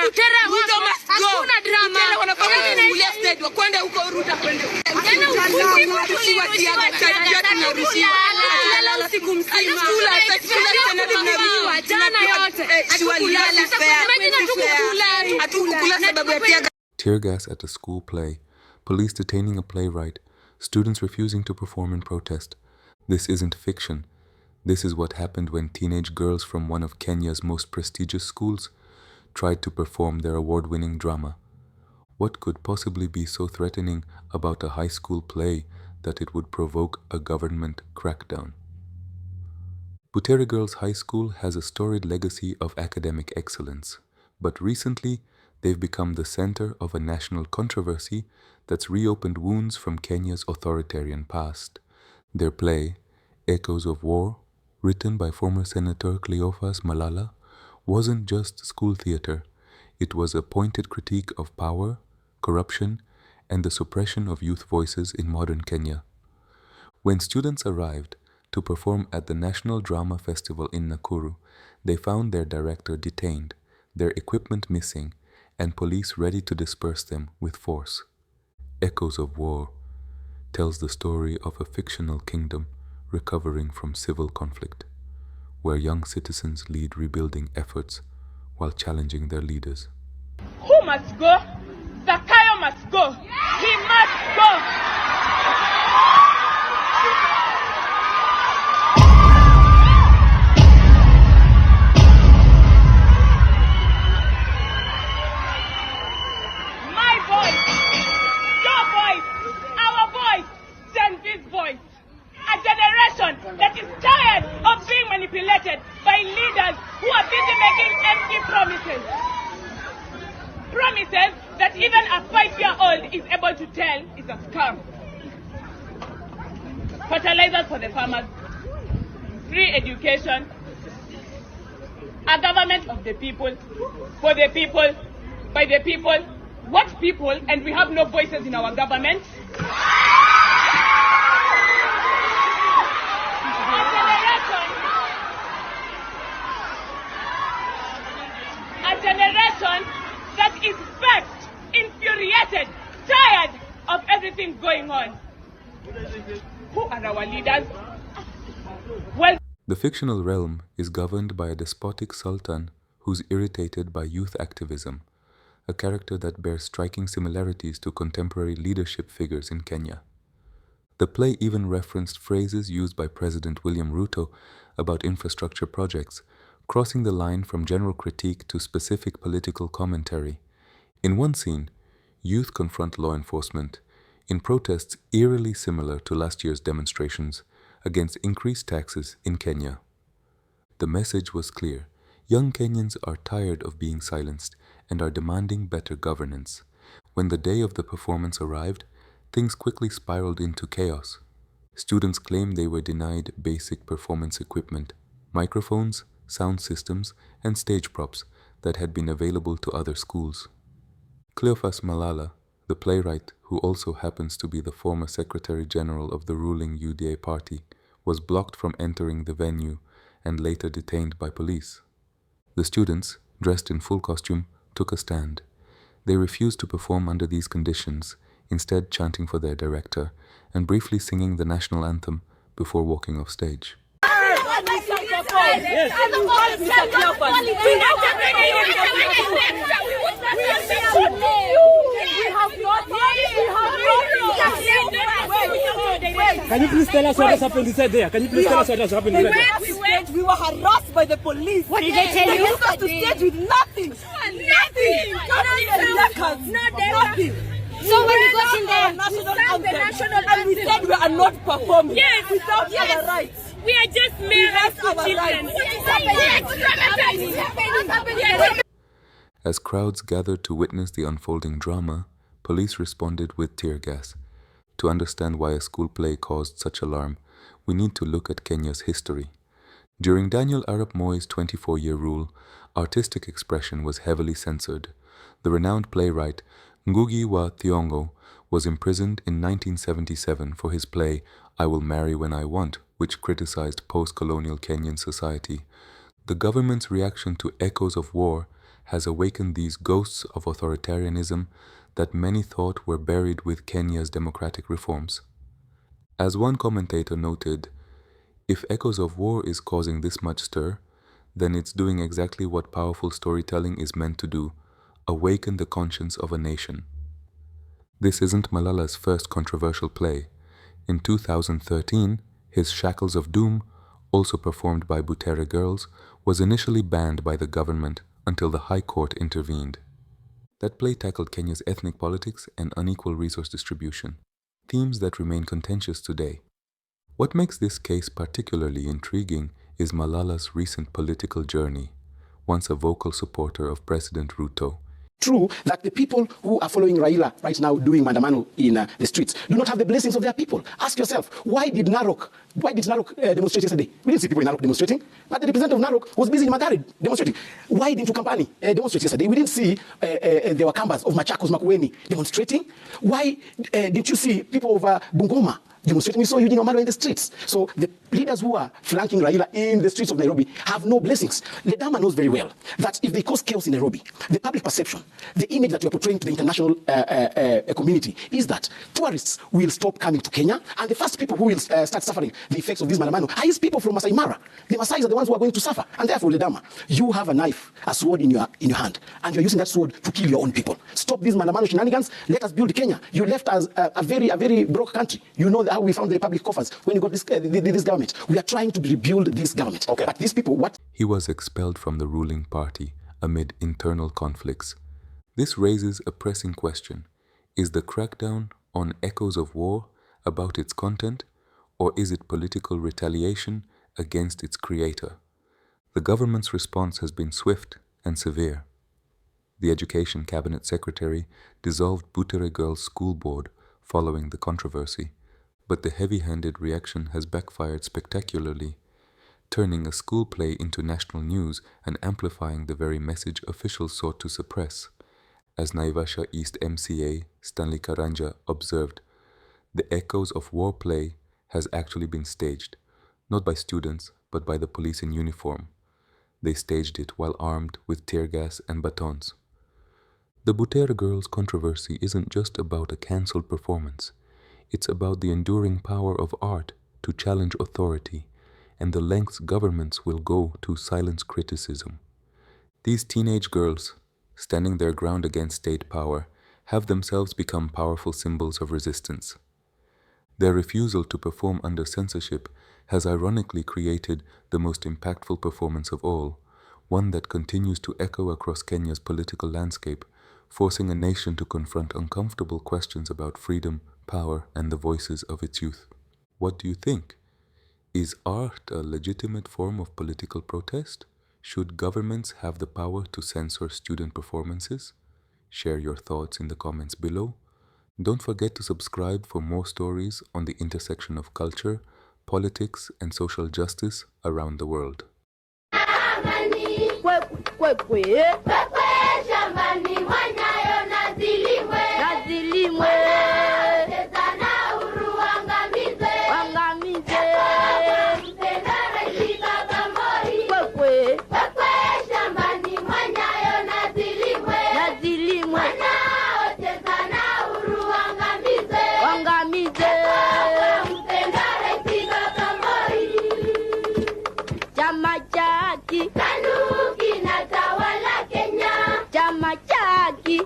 Butere Ruto must go. Hakuna drama. Butere wanafanya kufungulia stage wakwende huko Ruto kwende. Tunarushiwa. Tunalala usiku mzima. Jana yote. Hatukula sababu ya tear gas. Tear gas at a school play, police detaining a playwright, students refusing to perform in protest. This isn't fiction. This is what happened when teenage girls from one of Kenya's most prestigious schools tried to perform their award-winning drama. What could possibly be so threatening about a high school play that it would provoke a government crackdown? Butere Girls High School has a storied legacy of academic excellence, but recently they've become the center of a national controversy that's reopened wounds from Kenya's authoritarian past. Their play, Echoes of War, written by former Senator Cleophas Malala, wasn't just school theater. It was a pointed critique of power, corruption, and the suppression of youth voices in modern Kenya. When students arrived to perform at the National Drama Festival in Nakuru, they found their director detained, their equipment missing, and police ready to disperse them with force. Echoes of War tells the story of a fictional kingdom recovering from civil conflict, where young citizens lead rebuilding efforts while challenging their leaders. Who must go? Zakayo must go. He must go. My voice, your voice, our voice, Gen Z's voice. A generation that is tired of being manipulated by leaders who are busy making empty promises. Promises that even a 5-year-old is able to tell is a scam. Fertilizers for the farmers, free education, a government of the people, for the people, by the people. What people? And we have no voices in our government. A generation that is vexed, infuriated, tired of everything going on. Who are our leaders? Well, the fictional realm is governed by a despotic sultan who's irritated by youth activism, a character that bears striking similarities to contemporary leadership figures in Kenya. The play even referenced phrases used by President William Ruto about infrastructure projects, crossing the line from general critique to specific political commentary. In one scene, youth confront law enforcement in protests eerily similar to last year's demonstrations against increased taxes in Kenya. The message was clear. Young Kenyans are tired of being silenced and are demanding better governance. When the day of the performance arrived, things quickly spiraled into chaos. Students claimed they were denied basic performance equipment, microphones, sound systems, and stage props that had been available to other schools. Cleophas Malala, the playwright who also happens to be the former Secretary General of the ruling UDA party, was blocked from entering the venue and later detained by police. The students, dressed in full costume, took a stand. They refused to perform under these conditions, instead chanting for their director and briefly singing the national anthem before walking off stage. Can you please tell us what has happened inside there? Can you please tell us what has happened inside there? We were harassed by the police. What did they tell you? They took us to stage with nothing. Nothing. Nothing. So when you got in there, national anthem, and we said we are not performing. Yes. Without our rights. we are just mere children. As crowds gathered to witness the unfolding drama, police responded with tear gas. To understand why a school play caused such alarm, we need to look at Kenya's history. During Daniel Arap Moi's 24-year rule, artistic expression was heavily censored. The renowned playwright Ngugi wa Thiong'o was imprisoned in 1977 for his play I Will Marry When I Want, which criticized post-colonial Kenyan society. The government's reaction to Echoes of War has awakened these ghosts of authoritarianism that many thought were buried with Kenya's democratic reforms. As one commentator noted, if Echoes of War is causing this much stir, then it's doing exactly what powerful storytelling is meant to do, awaken the conscience of a nation. This isn't Malala's first controversial play. In 2013, his Shackles of Doom, also performed by Butere Girls, was initially banned by the government until the High Court intervened. That play tackled Kenya's ethnic politics and unequal resource distribution, themes that remain contentious today. What makes this case particularly intriguing is Malala's recent political journey, once a vocal supporter of President Ruto. True that the people who are following Raila right now doing mandamano in the streets do not have the blessings of their people. Ask yourself, why did Narok demonstrate yesterday? We didn't see people in Narok demonstrating, but the representative of Narok was busy in Mathare demonstrating. Why didn't Ukambani demonstrate yesterday? We didn't see the Wakambas of Machakos, Makueni demonstrating. Why didn't you see people of Bungoma demonstrating? We saw Eugene Wamalwa in the streets. So the leaders who are flanking Raila in the streets of Nairobi have no blessings. Ledama knows very well that if they cause chaos in Nairobi, the public perception, the image that you are portraying to the international community is that tourists will stop coming to Kenya, and the first people who will start suffering the effects of this mandamano are his people from Masai Mara. The Masais are the ones who are going to suffer. And therefore, Ledama, you have a knife, a sword in your hand, and you're using that sword to kill your own people. Stop these mandamano shenanigans. Let us build Kenya. You left us a very broke country. You know how we found the public coffers when you got this government. We are trying to rebuild this government. Okay. But these people, what? He was expelled from the ruling party amid internal conflicts. This raises a pressing question. Is the crackdown on Echoes of War about its content, or is it political retaliation against its creator? The government's response has been swift and severe. The Education Cabinet Secretary dissolved Butere Girls School Board following the controversy, but the heavy-handed reaction has backfired spectacularly, turning a school play into national news and amplifying the very message officials sought to suppress. As Naivasha East MCA Stanley Karanja observed, the Echoes of War play has actually been staged, not by students, but by the police in uniform. They staged it while armed with tear gas and batons. The Butere Girls controversy isn't just about a cancelled performance. It's about the enduring power of art to challenge authority and the lengths governments will go to silence criticism. These teenage girls, standing their ground against state power, have themselves become powerful symbols of resistance. Their refusal to perform under censorship has ironically created the most impactful performance of all, one that continues to echo across Kenya's political landscape, forcing a nation to confront uncomfortable questions about freedom, power, and the voices of its youth. What do you think? Is art a legitimate form of political protest? Should governments have the power to censor student performances? Share your thoughts in the comments below. Don't forget to subscribe for more stories on the intersection of culture, politics, and social justice around the world. Chama chaki